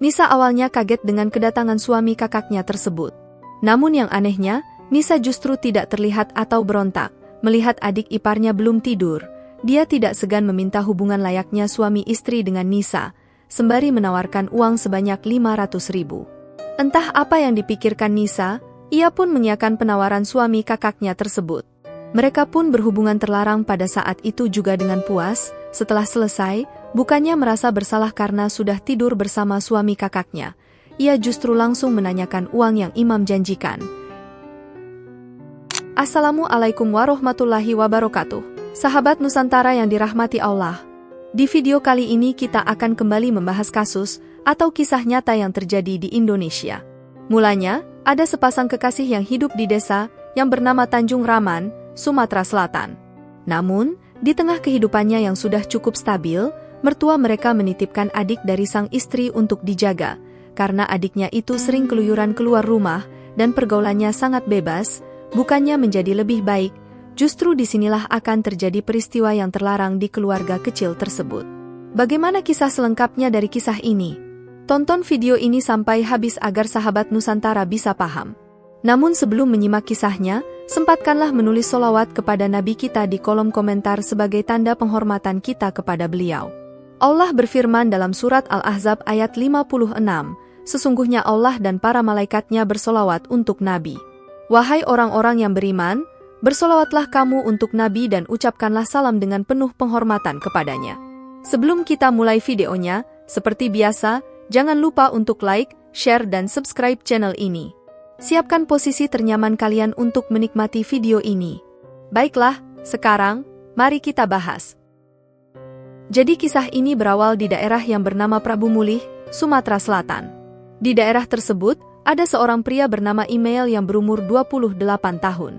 Nisa awalnya kaget dengan kedatangan suami kakaknya tersebut. Namun yang anehnya, Nisa justru tidak terlihat atau berontak. Melihat adik iparnya belum tidur, dia tidak segan meminta hubungan layaknya suami istri dengan Nisa, sembari menawarkan uang sebanyak 500.000. Entah apa yang dipikirkan Nisa, ia pun mengiyakan penawaran suami kakaknya tersebut. Mereka pun berhubungan terlarang pada saat itu juga dengan puas. Setelah selesai, bukannya merasa bersalah karena sudah tidur bersama suami kakaknya. Ia justru langsung menanyakan uang yang Imam janjikan. Assalamualaikum warahmatullahi wabarakatuh. Sahabat Nusantara yang dirahmati Allah. Di video kali ini kita akan kembali membahas kasus atau kisah nyata yang terjadi di Indonesia. Mulanya, ada sepasang kekasih yang hidup di desa yang bernama Tanjung Raman, Sumatera Selatan. Namun, di tengah kehidupannya yang sudah cukup stabil, mertua mereka menitipkan adik dari sang istri untuk dijaga, karena adiknya itu sering keluyuran keluar rumah dan pergaulannya sangat bebas, bukannya menjadi lebih baik, justru disinilah akan terjadi peristiwa yang terlarang di keluarga kecil tersebut. Bagaimana kisah selengkapnya dari kisah ini? Tonton video ini sampai habis agar sahabat Nusantara bisa paham. Namun sebelum menyimak kisahnya, sempatkanlah menulis sholawat kepada Nabi kita di kolom komentar sebagai tanda penghormatan kita kepada beliau. Allah berfirman dalam surat Al-Ahzab ayat 56, sesungguhnya Allah dan para malaikatnya bersolawat untuk Nabi. Wahai orang-orang yang beriman, bersolawatlah kamu untuk Nabi dan ucapkanlah salam dengan penuh penghormatan kepadanya. Sebelum kita mulai videonya, seperti biasa, jangan lupa untuk like, share dan subscribe channel ini. Siapkan posisi ternyaman kalian untuk menikmati video ini. Baiklah, sekarang, mari kita bahas. Jadi kisah ini berawal di daerah yang bernama Prabu Mulih, Sumatera Selatan. Di daerah tersebut, ada seorang pria bernama Imail yang berumur 28 tahun.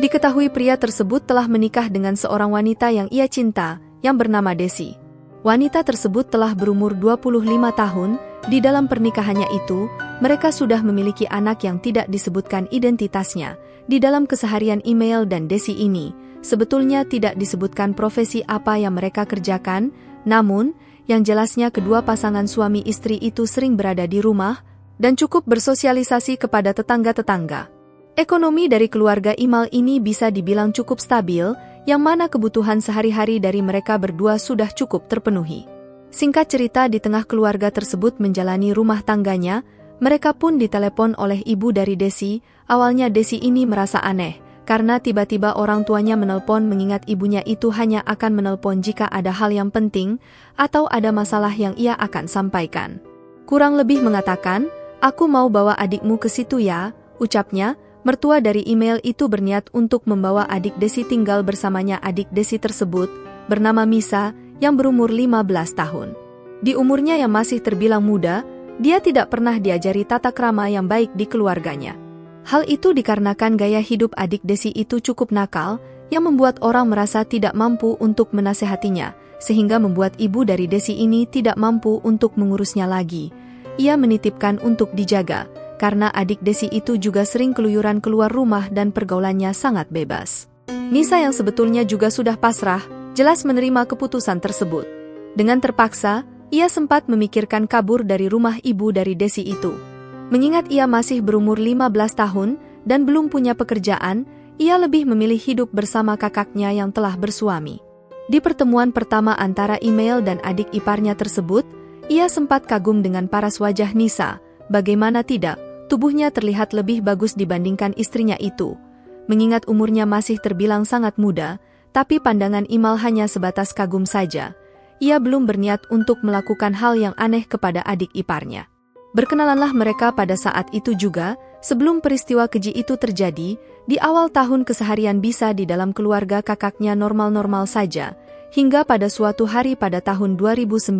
Diketahui pria tersebut telah menikah dengan seorang wanita yang ia cinta, yang bernama Desi. Wanita tersebut telah berumur 25 tahun, di dalam pernikahannya itu, mereka sudah memiliki anak yang tidak disebutkan identitasnya. Di dalam keseharian Imail dan Desi ini, sebetulnya tidak disebutkan profesi apa yang mereka kerjakan, namun, yang jelasnya kedua pasangan suami istri itu sering berada di rumah, dan cukup bersosialisasi kepada tetangga-tetangga. Ekonomi dari keluarga Imail ini bisa dibilang cukup stabil, yang mana kebutuhan sehari-hari dari mereka berdua sudah cukup terpenuhi. Singkat cerita, di tengah keluarga tersebut menjalani rumah tangganya, mereka pun ditelepon oleh ibu dari Desi. Awalnya Desi ini merasa aneh, karena tiba-tiba orang tuanya menelpon mengingat ibunya itu hanya akan menelpon jika ada hal yang penting, atau ada masalah yang ia akan sampaikan. Kurang lebih mengatakan, aku mau bawa adikmu ke situ ya, ucapnya. Mertua dari Imail itu berniat untuk membawa adik Desi tinggal bersamanya. Adik Desi tersebut, bernama Misa, yang berumur 15 tahun. Di umurnya yang masih terbilang muda, dia tidak pernah diajari tata krama yang baik di keluarganya. Hal itu dikarenakan gaya hidup adik Desi itu cukup nakal, yang membuat orang merasa tidak mampu untuk menasehatinya, sehingga membuat ibu dari Desi ini tidak mampu untuk mengurusnya lagi. Ia menitipkan untuk dijaga, karena adik Desi itu juga sering keluyuran keluar rumah dan pergaulannya sangat bebas. Nisa yang sebetulnya juga sudah pasrah, jelas menerima keputusan tersebut. Dengan terpaksa, ia sempat memikirkan kabur dari rumah ibu dari Desi itu. Mengingat ia masih berumur 15 tahun dan belum punya pekerjaan, ia lebih memilih hidup bersama kakaknya yang telah bersuami. Di pertemuan pertama antara Imail dan adik iparnya tersebut, ia sempat kagum dengan paras wajah Nisa. Bagaimana tidak, tubuhnya terlihat lebih bagus dibandingkan istrinya itu. Mengingat umurnya masih terbilang sangat muda, tapi pandangan Imail hanya sebatas kagum saja. Ia belum berniat untuk melakukan hal yang aneh kepada adik iparnya. Berkenalanlah mereka pada saat itu juga, sebelum peristiwa keji itu terjadi. Di awal tahun keseharian bisa di dalam keluarga kakaknya normal-normal saja, hingga pada suatu hari pada tahun 2019,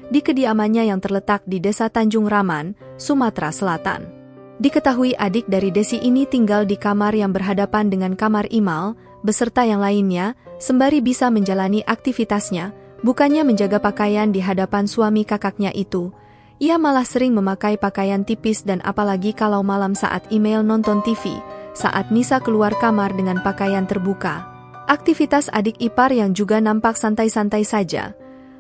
di kediamannya yang terletak di Desa Tanjung Raman, Sumatera Selatan. Diketahui adik dari Desi ini tinggal di kamar yang berhadapan dengan kamar Imail, beserta yang lainnya, sembari bisa menjalani aktivitasnya, bukannya menjaga pakaian di hadapan suami kakaknya itu. Ia malah sering memakai pakaian tipis dan apalagi kalau malam saat Imail nonton TV, saat Nisa keluar kamar dengan pakaian terbuka. Aktivitas adik ipar yang juga nampak santai-santai saja.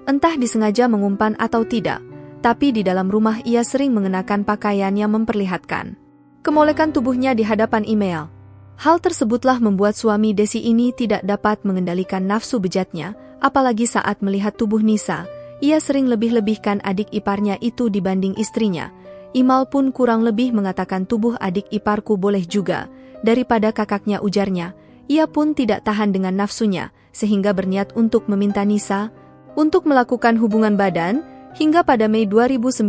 Entah disengaja mengumpan atau tidak, tapi di dalam rumah ia sering mengenakan pakaian yang memperlihatkan kemolekan tubuhnya di hadapan Email. Hal tersebutlah membuat suami Desi ini tidak dapat mengendalikan nafsu bejatnya, apalagi saat melihat tubuh Nisa. Ia sering lebih-lebihkan adik iparnya itu dibanding istrinya. Imal pun kurang lebih mengatakan tubuh adik iparku boleh juga, daripada kakaknya, ujarnya. Ia pun tidak tahan dengan nafsunya, sehingga berniat untuk meminta Nisa untuk melakukan hubungan badan. Hingga pada Mei 2019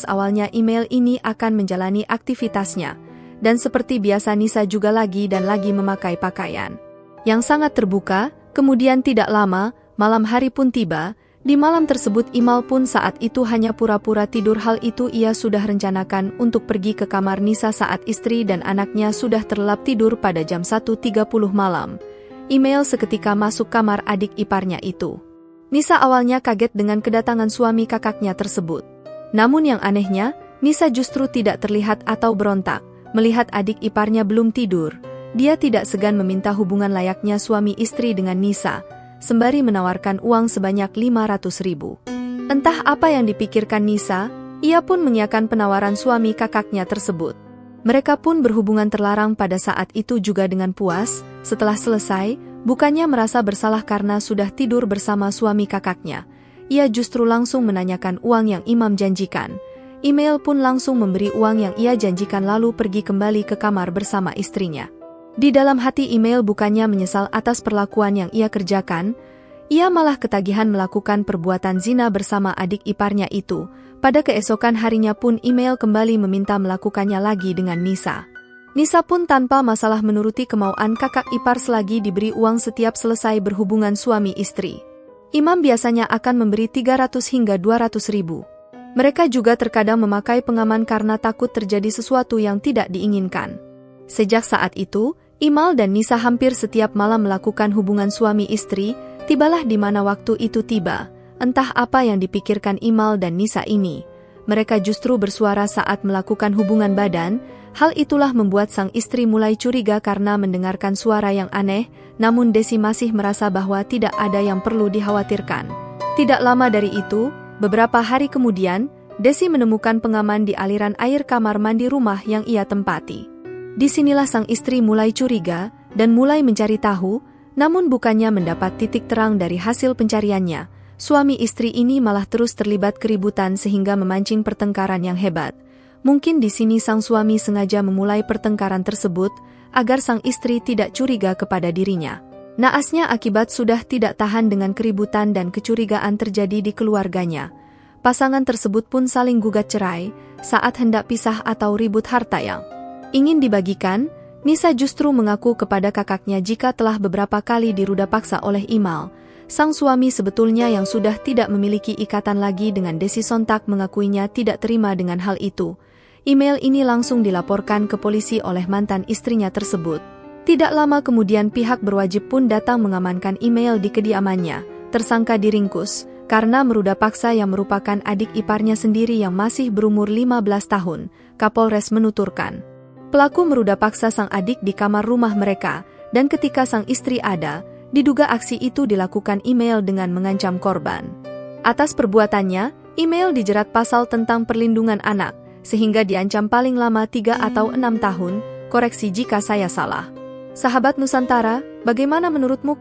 awalnya Email ini akan menjalani aktivitasnya. Dan seperti biasa Nisa juga lagi dan lagi memakai pakaian yang sangat terbuka. Kemudian tidak lama, malam hari pun tiba. Di malam tersebut Imal pun saat itu hanya pura-pura tidur. Hal itu ia sudah rencanakan untuk pergi ke kamar Nisa saat istri dan anaknya sudah terlelap tidur pada jam 1.30 malam. Email seketika masuk kamar adik iparnya itu. Nisa awalnya kaget dengan kedatangan suami kakaknya tersebut. Namun yang anehnya, Nisa justru tidak terlihat atau berontak. Melihat adik iparnya belum tidur, dia tidak segan meminta hubungan layaknya suami istri dengan Nisa, sembari menawarkan uang sebanyak 500.000. Entah apa yang dipikirkan Nisa, ia pun mengiyakan penawaran suami kakaknya tersebut. Mereka pun berhubungan terlarang pada saat itu juga dengan puas. Setelah selesai, bukannya merasa bersalah karena sudah tidur bersama suami kakaknya. Ia justru langsung menanyakan uang yang Imam janjikan. Email pun langsung memberi uang yang ia janjikan lalu pergi kembali ke kamar bersama istrinya. Di dalam hati Email bukannya menyesal atas perlakuan yang ia kerjakan, ia malah ketagihan melakukan perbuatan zina bersama adik iparnya itu. Pada keesokan harinya pun Email kembali meminta melakukannya lagi dengan Nisa. Nisa pun tanpa masalah menuruti kemauan kakak ipar selagi diberi uang setiap selesai berhubungan suami istri. Imam biasanya akan memberi 300 hingga 200.000. Mereka juga terkadang memakai pengaman karena takut terjadi sesuatu yang tidak diinginkan. Sejak saat itu, Imal dan Nisa hampir setiap malam melakukan hubungan suami istri. Tibalah di mana waktu itu tiba. Entah apa yang dipikirkan Imal dan Nisa ini. Mereka justru bersuara saat melakukan hubungan badan. Hal itulah membuat sang istri mulai curiga karena mendengarkan suara yang aneh. Namun Desi masih merasa bahwa tidak ada yang perlu dikhawatirkan. Tidak lama dari itu, beberapa hari kemudian, Desi menemukan pengaman di aliran air kamar mandi rumah yang ia tempati. Disinilah sang istri mulai curiga dan mulai mencari tahu, namun bukannya mendapat titik terang dari hasil pencariannya. Suami istri ini malah terus terlibat keributan sehingga memancing pertengkaran yang hebat. Mungkin di sini sang suami sengaja memulai pertengkaran tersebut agar sang istri tidak curiga kepada dirinya. Naasnya akibat sudah tidak tahan dengan keributan dan kecurigaan terjadi di keluarganya. Pasangan tersebut pun saling gugat cerai saat hendak pisah atau ribut harta yang ingin dibagikan. Nisa justru mengaku kepada kakaknya jika telah beberapa kali diruda paksa oleh Imal. Sang suami sebetulnya yang sudah tidak memiliki ikatan lagi dengan Desi sontak mengakuinya tidak terima dengan hal itu. Email ini langsung dilaporkan ke polisi oleh mantan istrinya tersebut. Tidak lama kemudian pihak berwajib pun datang mengamankan Email di kediamannya. Tersangka diringkus karena meruda paksa yang merupakan adik iparnya sendiri yang masih berumur 15 tahun, Kapolres menuturkan. Pelaku meruda paksa sang adik di kamar rumah mereka, dan ketika sang istri ada, diduga aksi itu dilakukan Email dengan mengancam korban. Atas perbuatannya, Email dijerat pasal tentang perlindungan anak, sehingga diancam paling lama 3 atau 6 tahun, koreksi jika saya salah. Sahabat Nusantara, bagaimana menurutmu?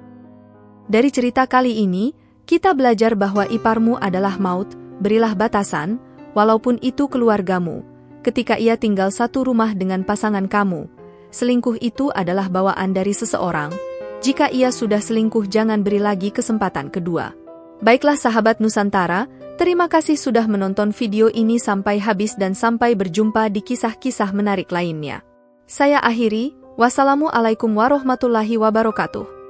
Dari cerita kali ini, kita belajar bahwa iparmu adalah maut, berilah batasan, walaupun itu keluargamu. Ketika ia tinggal satu rumah dengan pasangan kamu, selingkuh itu adalah bawaan dari seseorang. Jika ia sudah selingkuh jangan beri lagi kesempatan kedua. Baiklah sahabat Nusantara, terima kasih sudah menonton video ini sampai habis dan sampai berjumpa di kisah-kisah menarik lainnya. Saya akhiri, wassalamualaikum warahmatullahi wabarakatuh.